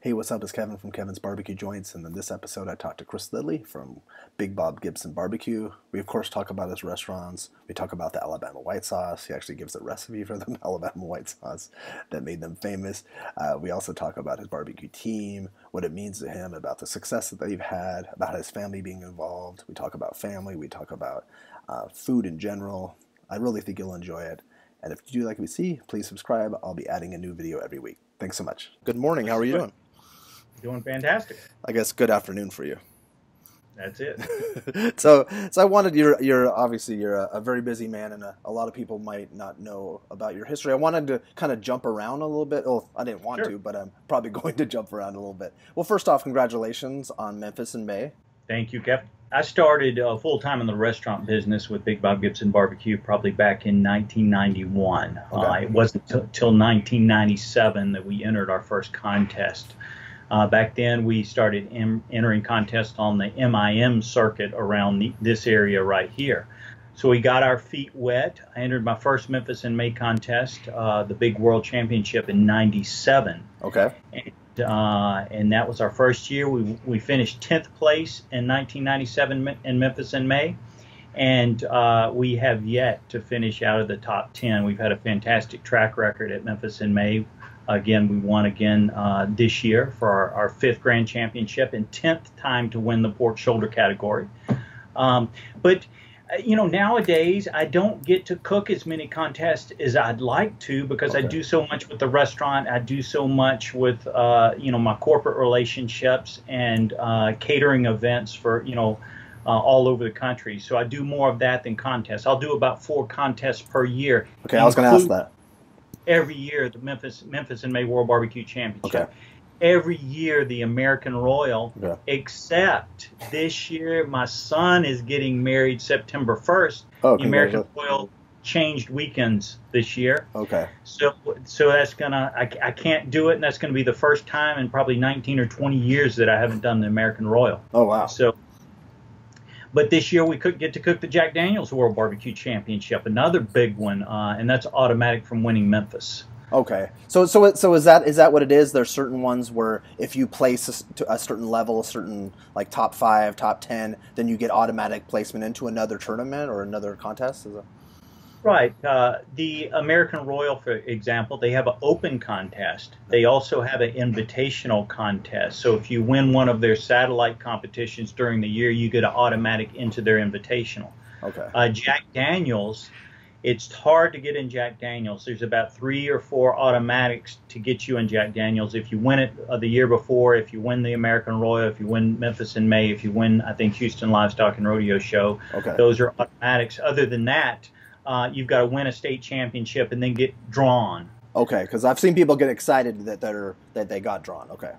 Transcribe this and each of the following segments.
Hey, what's up? It's Kevin from Kevin's Barbecue Joints, and in this episode I talked to Chris Lilly from Big Bob Gibson BBQ. We, of course, talk about his restaurants. We talk about the Alabama white sauce. He actually gives a recipe for the Alabama white sauce that made them famous. We also talk about his barbecue team, what it means to him, about the success that they've had, about his family being involved. We talk about family. We talk about food in general. I really think you'll enjoy it. And if you do like what you see, please subscribe. I'll be adding a new video every week. Thanks so much. Good morning. How are you doing? Doing fantastic. I guess good afternoon for you. That's it. So I wanted you're obviously you're a very busy man, and a lot of people might not know about your history. I wanted to kind of jump around a little bit. Oh, I didn't want to, but I'm probably going to jump around a little bit. Well, first off, congratulations on Memphis in May. Thank you, Kev. I started full-time in the restaurant business with Big Bob Gibson BBQ probably back in 1991. Okay. It wasn't till 1997 that we entered our first contest. Back then, we started entering contests on the MIM circuit around this area right here. So we got our feet wet. I entered my first Memphis in May contest, the Big World Championship in '97. Okay. And that was our first year. We finished 10th place in 1997 in Memphis in May. And we have yet to finish out of the top 10. We've had a fantastic track record at Memphis in May. Again, we won again this year for our 5th Grand Championship and 10th time to win the pork shoulder category. But, you know, nowadays I don't get to cook as many contests as I'd like to because I do so much with the restaurant. I do so much with, you know, my corporate relationships and catering events for, you know, all over the country. So I do more of that than contests. I'll do about 4 contests per year. Okay, I was going to ask that. Every year, the Memphis in May World Barbecue Championship. Okay. Every year, the American Royal, except this year, my son is getting married September 1st. Oh, the American Royal changed weekends this year. Okay. So that's gonna, I can't do it, and that's gonna be the first time in probably 19 or 20 years that I haven't done the American Royal. Oh, wow. So. But this year we could get to cook the Jack Daniel's World Barbecue Championship, another big one, and that's automatic from winning Memphis. Okay, so is that what it is? There's certain ones where if you place a certain level, a certain like top 5, top 10, then you get automatic placement into another tournament or another contest. Is that... Right. The American Royal, for example, they have an open contest. They also have an invitational contest. So if you win one of their satellite competitions during the year, you get an automatic into their invitational. Okay. Jack Daniel's, it's hard to get in Jack Daniel's. There's about 3 or 4 automatics to get you in Jack Daniel's. If you win it the year before, if you win the American Royal, if you win Memphis in May, if you win, I think, Houston Livestock and Rodeo Show, those are automatics. Other than that, you've got to win a state championship and then get drawn. Okay, because I've seen people get excited that they got drawn. Okay.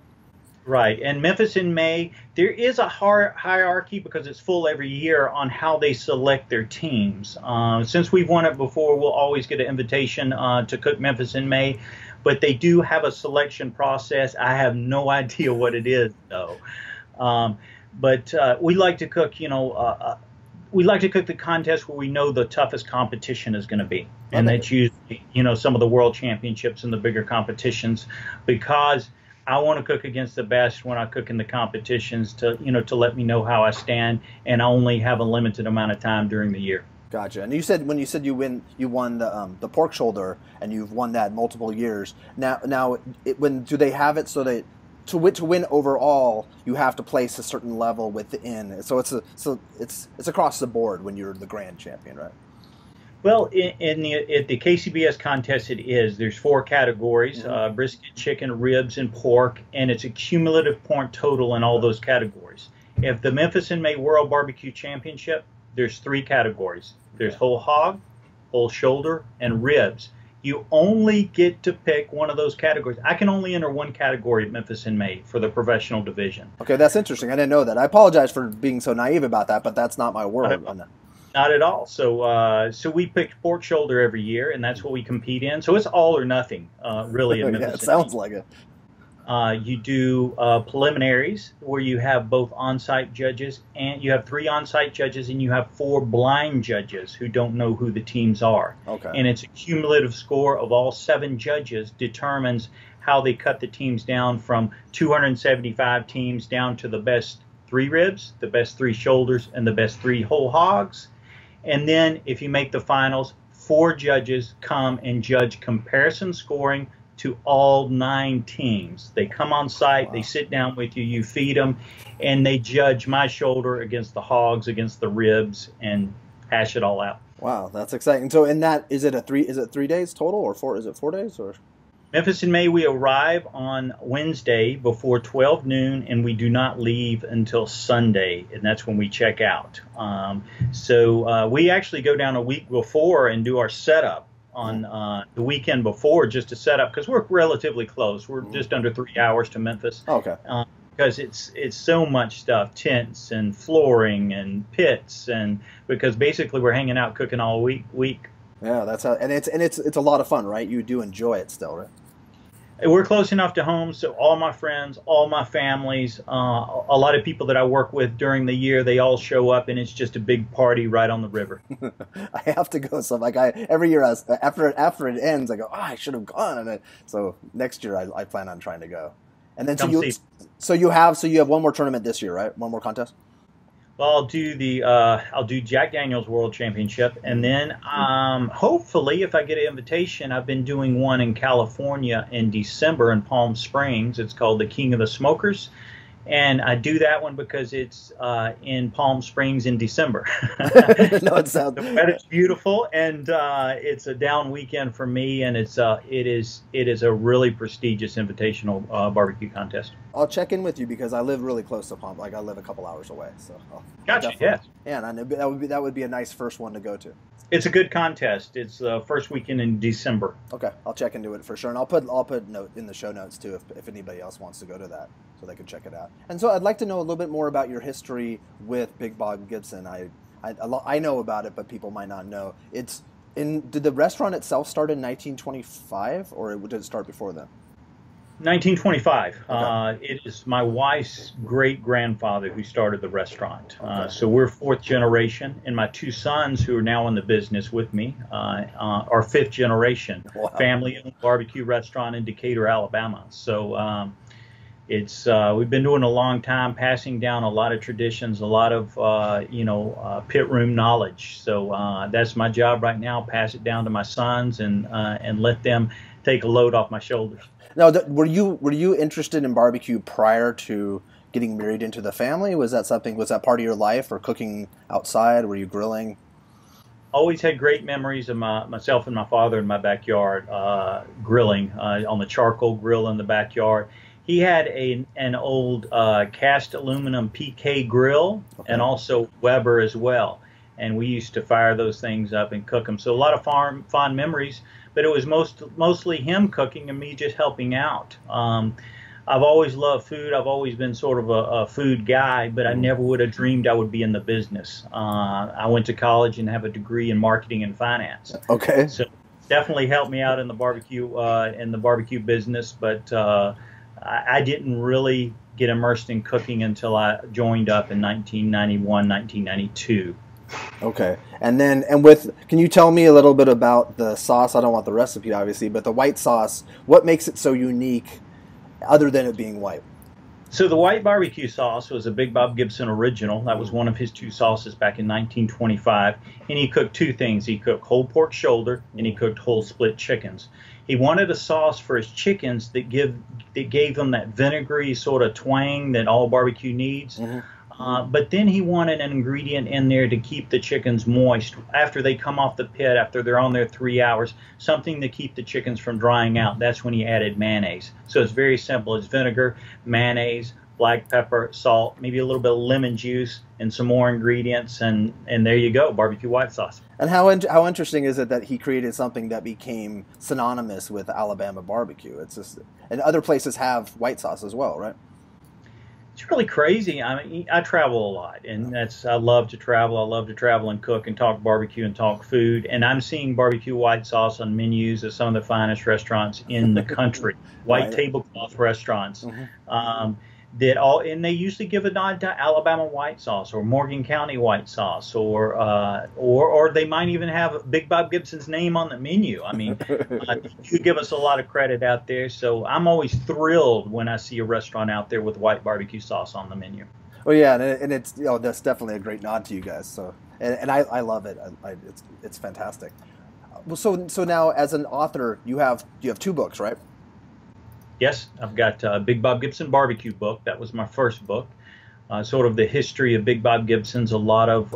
Right, and Memphis in May, there is a hierarchy because it's full every year on how they select their teams. Since we've won it before, we'll always get an invitation to cook Memphis in May, but they do have a selection process. I have no idea what it is, though. But we like to cook, you know, we like to cook the contest where we know the toughest competition is going to be. And that's usually, you know, some of the world championships and the bigger competitions, because I want to cook against the best when I cook in the competitions to, you know, to let me know how I stand. And I only have a limited amount of time during the year. Gotcha. And you said when you said you won the pork shoulder, and you've won that multiple years. Now, when do they have it so that to win overall, you have to place a certain level within? So it's across the board when you're the grand champion, right? Well, at the KCBS contest, it is. There's 4 categories: brisket, chicken, ribs, and pork, and it's a cumulative point total in all those categories. If the Memphis in May World Barbecue Championship, there's 3 categories. There's whole hog, whole shoulder, and ribs. You only get to pick one of those categories. I can only enter one category at Memphis in May for the professional division. Okay, that's interesting. I didn't know that. I apologize for being so naive about that, but that's not my world. Not at all. So we pick pork shoulder every year, and that's what we compete in. So it's all or nothing, really. Yeah, it sounds like it. You do preliminaries where you have both on-site judges, and you have 3 on-site judges, and you have 4 blind judges who don't know who the teams are. Okay. And it's a cumulative score of all 7 judges determines how they cut the teams down from 275 teams down to the best 3 ribs, the best 3 shoulders, and the best 3 whole hogs. And then if you make the finals, 4 judges come and judge comparison scoring to all 9 teams. They come on site, wow. They sit down with you, you feed them, and they judge my shoulder against the hogs, against the ribs, and hash it all out. Wow, that's exciting. So in that, is it 3 days total, or 4? Is it 4 days, or? Memphis in May, we arrive on Wednesday before 12 noon, and we do not leave until Sunday, and that's when we check out. So we actually go down a week before and do our setup on the weekend before, just to set up, because we're relatively close. We're just under 3 hours to Memphis. Okay. Because it's so much stuff, tents and flooring and pits, and because basically we're hanging out cooking all week. Yeah, that's how, and it's a lot of fun, right? You do enjoy it still, right? We're close enough to home, so all my friends, all my families, a lot of people that I work with during the year, they all show up, and it's just a big party right on the river. I have to go. So like every year, after it ends, I go, I should have gone. So next year, I plan on trying to go. And then so you have one more tournament this year, right? One more contest. Well, I'll do Jack Daniel's World Championship, and then hopefully, if I get an invitation, I've been doing one in California in December in Palm Springs. It's called the King of the Smokers, and I do that one because it's in Palm Springs in December. No, it sounds. The weather's beautiful, and it's a down weekend for me, and it is a really prestigious invitational barbecue contest. I'll check in with you because I live really close to Palm. Like I live a couple hours away, so. Gotcha. Yes. Yeah, and that would be a nice first one to go to. It's a good contest. It's the first weekend in December. Okay, I'll check into it for sure, and I'll put note in the show notes too if anybody else wants to go to that, so they can check it out. And so I'd like to know a little bit more about your history with Big Bob Gibson. I know about it, but people might not know. Did the restaurant itself start in 1925, or did it start before then? 1925. Okay. It is my wife's great-grandfather who started the restaurant. Okay. So we're 4th generation, and my 2 sons, who are now in the business with me, are 5th generation. Wow. Family-owned barbecue restaurant in Decatur, Alabama. So we've been doing it a long time, passing down a lot of traditions, a lot of pit room knowledge. So that's my job right now: pass it down to my sons and let them take a load off my shoulders. Now, were you interested in barbecue prior to getting married into the family? Was that part of your life, or cooking outside? Were you grilling? Always had great memories of myself and my father in my backyard, grilling on the charcoal grill in the backyard. He had an old cast aluminum PK grill, okay, and also Weber as well. And we used to fire those things up and cook them. So a lot of fond memories, but it was mostly him cooking and me just helping out. I've always loved food. I've always been sort of a food guy, but I never would have dreamed I would be in the business. I went to college and have a degree in marketing and finance. Okay. So definitely helped me out in the barbecue business, but I didn't really get immersed in cooking until I joined up in 1991, 1992. Okay. Can you tell me a little bit about the sauce? I don't want the recipe, obviously, but the white sauce, what makes it so unique other than it being white? So the white barbecue sauce was a Big Bob Gibson original. That was one of his 2 sauces back in 1925. And he cooked 2 things. He cooked whole pork shoulder and he cooked whole split chickens. He wanted a sauce for his chickens that gave them that vinegary sort of twang that all barbecue needs. Mm-hmm. But then he wanted an ingredient in there to keep the chickens moist after they come off the pit, after they're on there 3 hours, something to keep the chickens from drying out. That's when he added mayonnaise. So it's very simple. It's vinegar, mayonnaise, black pepper, salt, maybe a little bit of lemon juice, and some more ingredients, and there you go, barbecue white sauce. And how interesting is it that he created something that became synonymous with Alabama barbecue? It's just, and other places have white sauce as well, right? It's really crazy. I mean, I travel a lot, and I love to travel. I love to travel and cook and talk barbecue and talk food. And I'm seeing barbecue white sauce on menus of some of the finest restaurants in the country, white Right. tablecloth restaurants. Hmm. And they usually give a nod to Alabama white sauce or Morgan County white sauce, or they might even have Big Bob Gibson's name on the menu. I mean, you give us a lot of credit out there, so I'm always thrilled when I see a restaurant out there with white barbecue sauce on the menu. Well, yeah, and it's that's definitely a great nod to you guys. So and I love it. It's fantastic. Well, so now as an author, you have two books, right? Yes, I've got Big Bob Gibson BBQ book. That was my first book. Sort of the history of Big Bob Gibson's, a lot of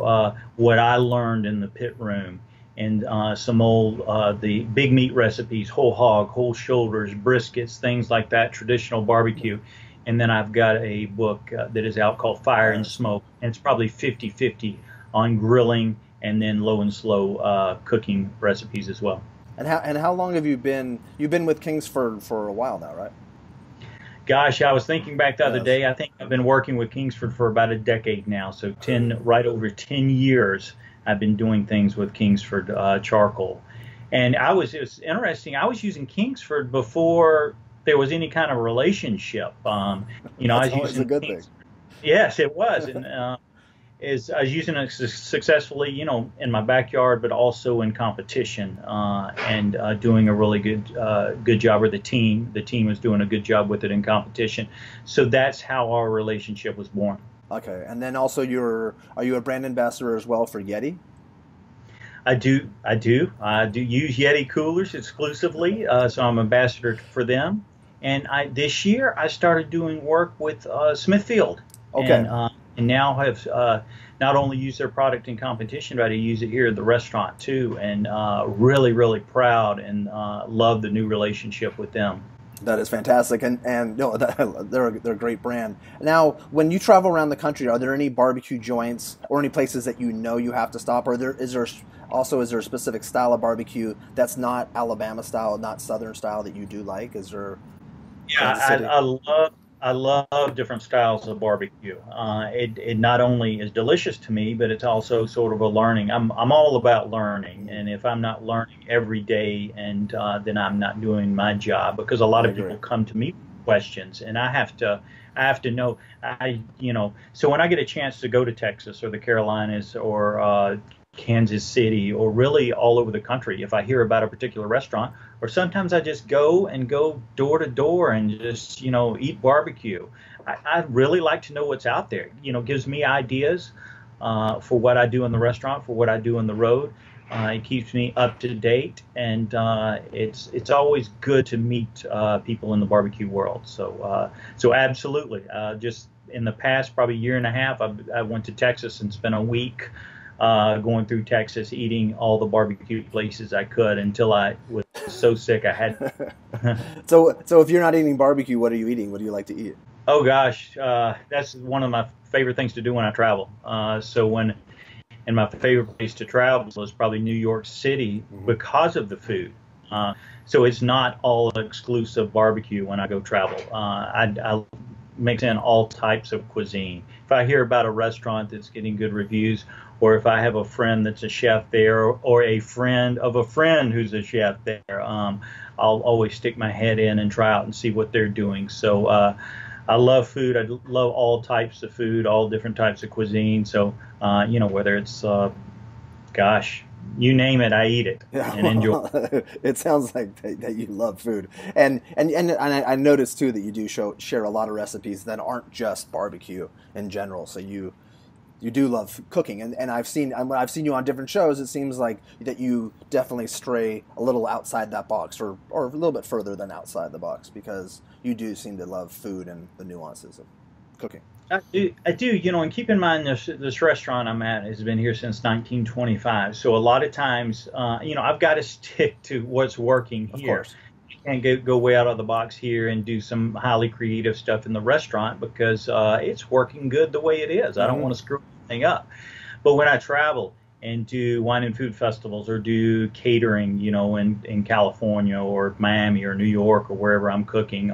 what I learned in the pit room, and some old the big meat recipes, whole hog, whole shoulders, briskets, things like that, traditional barbecue. And then I've got a book that is out called Fire and Smoke, and it's probably 50-50 on grilling and then low and slow cooking recipes as well. And how long have you been? You've been with Kingsford for a while now, right? Gosh, I was thinking back the other Yes. day. I think I've been working with Kingsford for about a decade now. So right over 10 years, I've been doing things with Kingsford Charcoal. And it was interesting. I was using Kingsford before there was any kind of relationship. I That's was always a using good thing. Kingsford. Yes, it was. And I was using it successfully, in my backyard, but also in competition, and doing a really good job with the team. The team was doing a good job with it in competition. So that's how our relationship was born. Okay, and then also are you a brand ambassador as well for Yeti? I do use Yeti Coolers exclusively, so I'm ambassador for them. And this year I started doing work with Smithfield, Okay. and now have not only used their product in competition, but I use it here at the restaurant too. And really, really proud and love the new relationship with them. That is fantastic, and no, they're a great brand. Now, when you travel around the country, are there any barbecue joints or any places that you have to stop? Or is there a specific style of barbecue that's not Alabama style, not Southern style that you do like? Is there Yeah, Kansas City? I love different styles of barbecue. It not only is delicious to me, but it's also sort of a learning. I'm all about learning, and if I'm not learning every day, and then I'm not doing my job, because a I lot of agree. people come to me with questions, and I have to know. So when I get a chance to go to Texas or the Carolinas or Kansas City or really all over the country, if I hear about a particular restaurant, or sometimes I just go door to door and just eat barbecue. I really like to know what's out there. Gives me ideas for what I do in the restaurant, for what I do on the road. It keeps me up to date, and it's always good to meet people in the barbecue world. So absolutely. Just in the past, probably year and a half, I went to Texas and spent a week going through Texas, eating all the barbecue places I could until I was so sick I had. So if you're not eating barbecue, what are you eating? What do you like to eat? Oh gosh, that's one of my favorite things to do when I travel. And my favorite place to travel is probably New York City Hmm. because of the food. So it's not all exclusive barbecue when I go travel. I mix in all types of cuisine. If I hear about a restaurant that's getting good reviews, or if I have a friend that's a chef there, or a friend of a friend who's a chef there, I'll always stick my head in and try out and see what they're doing. So I love food. I love all types of food, all different types of cuisine. So whether it's gosh, you name it, I eat it Yeah, and enjoy. well, it sounds like that you love food, and I noticed too that you do share a lot of recipes that aren't just barbecue in general. So you do love cooking, and when I've seen you on different shows, it seems like that you definitely stray a little outside that box, or a little bit further than outside the box, because you do seem to love food and the nuances of cooking. And keep in mind this restaurant I'm at has been here since 1925. So a lot of times, I've got to stick to what's working Of here. course. I can't go way out of the box here and do some highly creative stuff in the restaurant because it's working good the way it is. I don't Hmm. want to screw anything up. But when I travel and do wine and food festivals or do catering, in California or Miami or New York or wherever I'm cooking.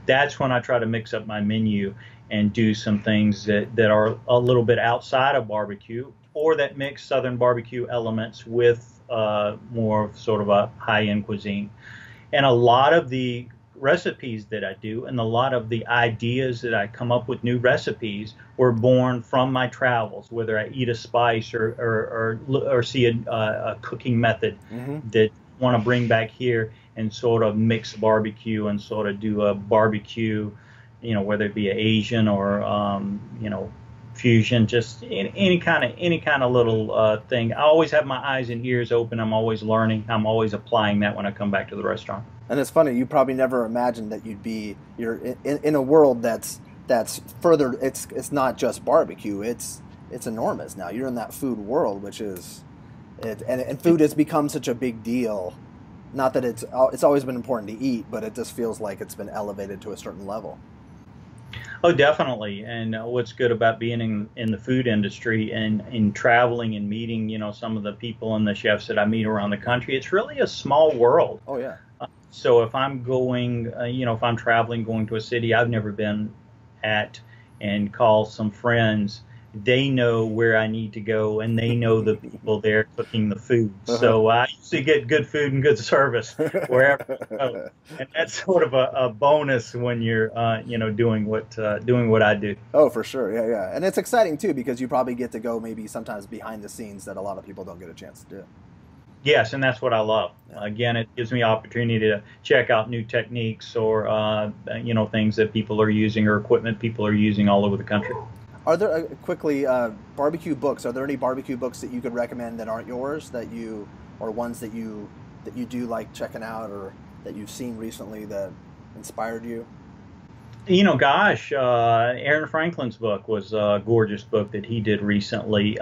That's when I try to mix up my menu and do some things that are a little bit outside of barbecue, or that mix Southern barbecue elements with more of sort of a high-end cuisine. And a lot of the recipes that I do and a lot of the ideas that I come up with, new recipes, were born from my travels, whether I eat a spice or see a cooking method that I want to bring back here and sort of mix barbecue and sort of do a barbecue, whether it be Asian or, fusion, just any kind of little thing. I always have my eyes and ears open. I'm always learning. I'm always applying that when I come back to the restaurant. And it's funny, you probably never imagined that you're in a world that's further. It's not just barbecue. It's enormous now. You're in that food world, which is it, and food has become such a big deal. Not that it's always been important to eat, but it just feels like it's been elevated to a certain level. Oh, definitely. And what's good about being in the food industry and in traveling and meeting, some of the people and the chefs that I meet around the country, it's really a small world. Oh, yeah. So if I'm going, if I'm traveling, going to a city I've never been at and call some friends, they know where I need to go and they know the people there cooking the food. So I usually get good food and good service wherever I go. And that's sort of a bonus when you're, doing what I do. Oh, for sure. Yeah, yeah. And it's exciting too, because you probably get to go maybe sometimes behind the scenes that a lot of people don't get a chance to do. Yes, and that's what I love. Yeah. Again, it gives me opportunity to check out new techniques or, things that people are using or equipment people are using all over the country. Are there, quickly, barbecue books? Are there any barbecue books that you could recommend that aren't yours, or ones that you do like checking out, or that you've seen recently that inspired you? Aaron Franklin's book was a gorgeous book that he did recently.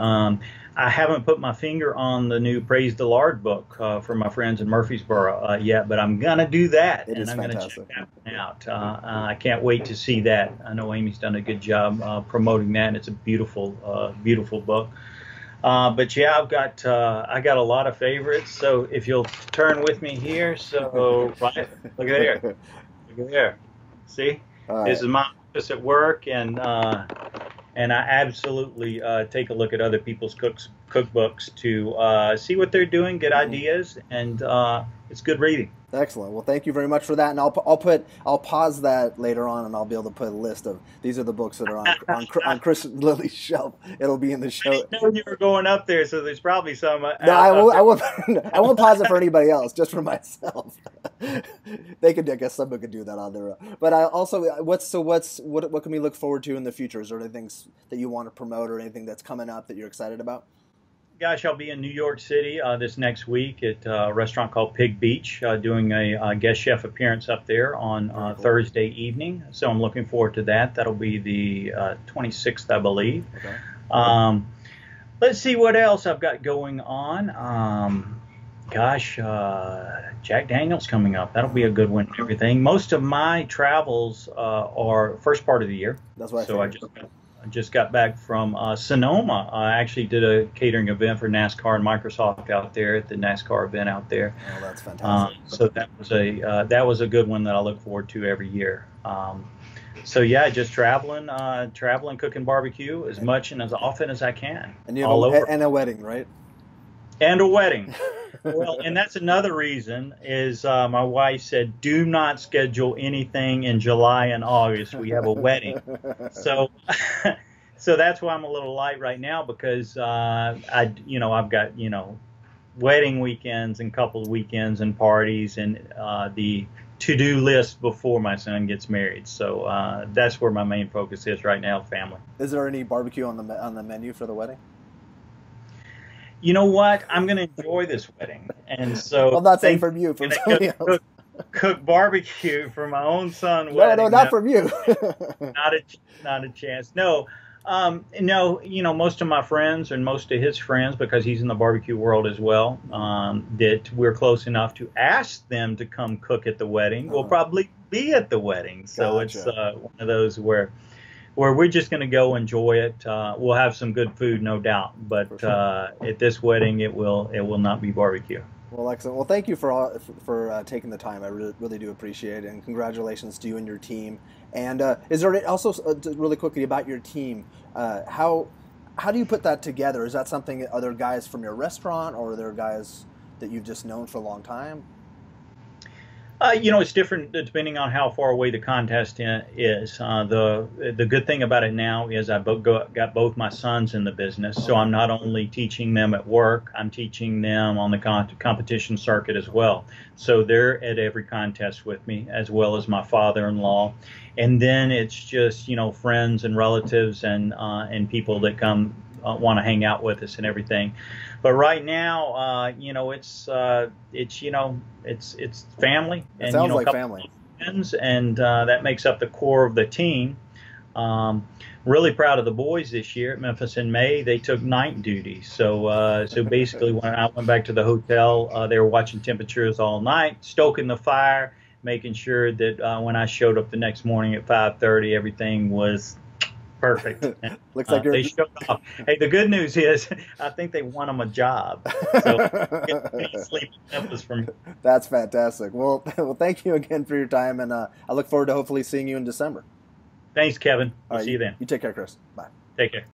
I haven't put my finger on the new Praise the Lord book for my friends in Murfreesboro yet, but I'm going to do that, and I'm going to check that one out. I can't wait to see that. I know Amy's done a good job promoting that, and it's a beautiful, beautiful book. But yeah, I got a lot of favorites. So if you'll turn with me here, so right, look at there, see. This is my office at work, and I absolutely take a look at other people's cookbooks to see what they're doing, get ideas, and it's good reading. Excellent. Well, thank you very much for that, and I'll pause that later on, and I'll be able to put a list of these are the books that are on Chris Lilly's shelf. It'll be in the show. I didn't know you were going up there, so there's probably some. No, I won't pause it for anybody else, just for myself. I guess someone could do that on their own. But I also, what can we look forward to in the future? Is there anything that you want to promote, or anything that's coming up that you're excited about? Gosh, I'll be in New York City this next week at a restaurant called Pig Beach, doing a guest chef appearance up there on Thursday evening. So I'm looking forward to that. That'll be the 26th, I believe. Okay. Let's see what else I've got going on. Jack Daniel's coming up. That'll be a good one and everything. Most of my travels are first part of the year. That's why I just got back from Sonoma. I actually did a catering event for NASCAR and Microsoft out there at the NASCAR event out there. Oh, that's fantastic. So that was a good one that I look forward to every year. So yeah, just traveling, cooking barbecue as much and as often as I can. And and a wedding, right? And a wedding. Well, and that's another reason is my wife said, do not schedule anything in July and August. We have a wedding. So that's why I'm a little light right now, because I've got, wedding weekends and couple weekends and parties and the to-do list before my son gets married. So that's where my main focus is right now, family. Is there any barbecue on the menu for the wedding? You know what? I'm going to enjoy this wedding, and so I'm not saying from you, from somebody else. Cook barbecue for my own son. Wedding. No, not from you. not a chance. No, most of my friends and most of his friends, because he's in the barbecue world as well, that we're close enough to ask them to come cook at the wedding. Will probably be at the wedding, so It's one of those where where we're just going to go enjoy it. We'll have some good food, no doubt, but sure. at this wedding, it will not be barbecue. Well, excellent. Well, thank you for taking the time. I really do appreciate it, and congratulations to you and your team. And is there also really quickly about your team? How do you put that together? Is that something that other guys from your restaurant, or are there guys that you've just known for a long time? It's different depending on how far away the contest is. The good thing about it now is got both my sons in the business, so I'm not only teaching them at work, I'm teaching them on the competition circuit as well. So they're at every contest with me, as well as my father-in-law. And then it's just friends and relatives and people that come want to hang out with us and everything. But right now, it's family It and sounds a like couple family. of friends, and that makes up the core of the team. Really proud of the boys this year at Memphis in May. They took night duty, so basically when I went back to the hotel, they were watching temperatures all night, stoking the fire, making sure that when I showed up the next morning at 5:30, everything was perfect. And, Looks like you're. they showed off. Hey, the good news is I think they won them a job. So get to sleep in Memphis from. That's fantastic. Well, thank you again for your time, and I look forward to hopefully seeing you in December. Thanks, Kevin. All We'll right, see you then. you take care, Chris. Bye. Take care.